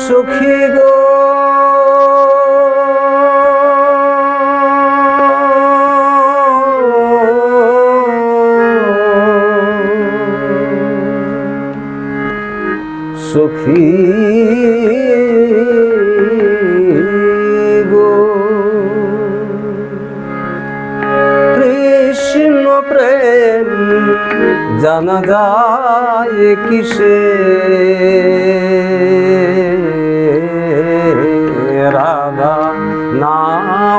সুখী গো সুখী গো কৃষ্ণ প্রেম জানা যায় কিসে রাধা না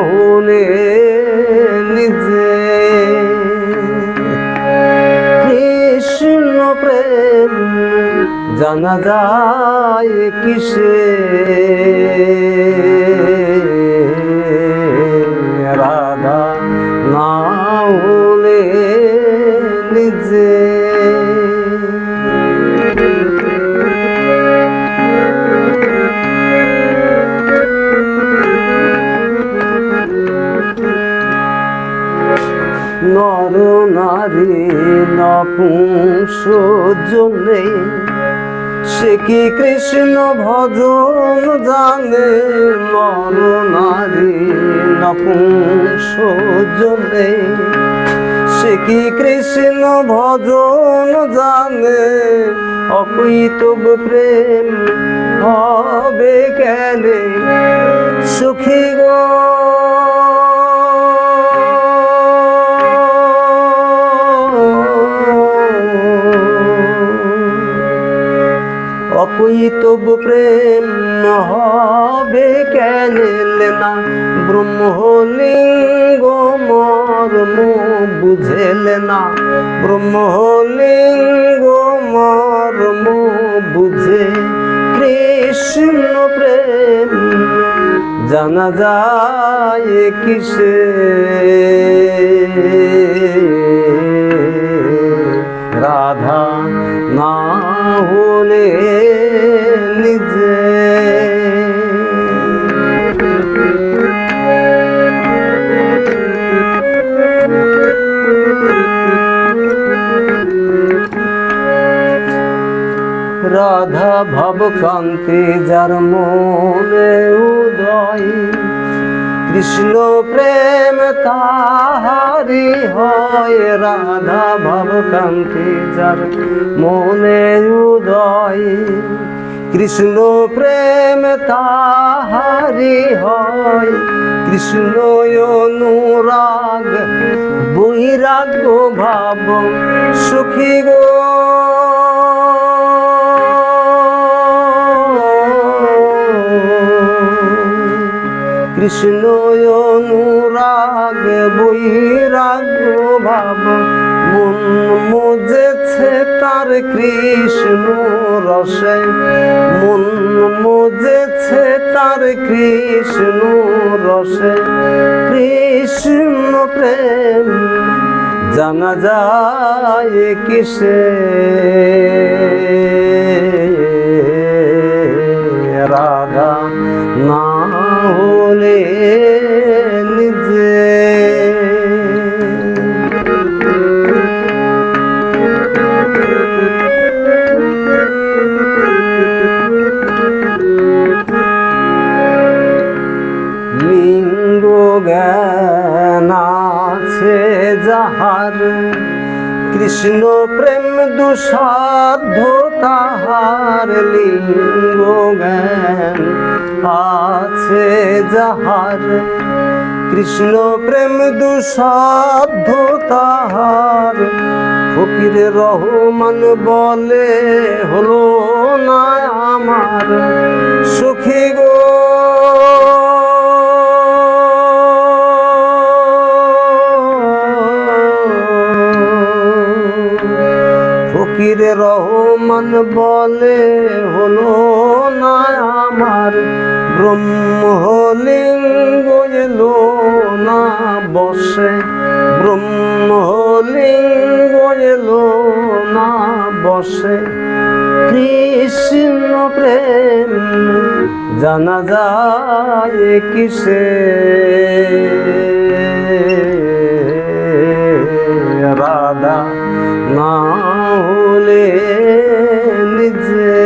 হলে নিজে কৃষ্ণ প্রেম জানা যায় কিসে রাধা না হলে নিজে নর নারী নপুংসজনে সে কি কৃষ্ণ ভজন জানে নর নারী নপুংসজনে সে কি কৃষ্ণ ভজন জানে অকুতব প্রেম হবে কেনে সুখী গো অকুতব প্রেম হবে কেনে না ব্রহ্মলিঙ্গ মর্ম বুঝেলে না ব্রহ্মলিঙ্গ মর্ম বুঝে কৃষ্ণ প্রেম জানা যায় কিসে রাধা না হলে নিজে রাধা ভবকান্তি যার মনে উদয় কৃষ্ণ প্রেম তাহারি হয় রাধা ভবকান্তি যার মনে উদয় কৃষ্ণ প্রেম তাহারি হয় কৃষ্ণ অনুরাগ বৈরাগ্য ভাব সুখী গো কৃষ্ণ অনুরাগ বৈরাগ্য ভাব মন মজেছে তার কৃষ্ণ রসে মন মজেছে তার কৃষ্ণ রসে কৃষ্ণ প্রেম জানা যায় কিসে রাধা না হলে নিজে লিঙ্গ জ্ঞান আছে যাহার কৃষ্ণ প্রেম দুসাধ্য তাহার লিঙ্গ জ্ঞান আছে যাহার কৃষ্ণ প্রেম দুসাধ্য তাহার ফকির রহমান বলে হলো না আমার সুখী গো ফকির রহমান বলে হলো না আমার ব্রহ্মলিঙ্গ এলো না বসে ব্রহ্মলিঙ্গ এলো না বসে কৃষ্ণ প্রেম জানা যায় কিসে রাধা না হলে নিজে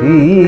সখী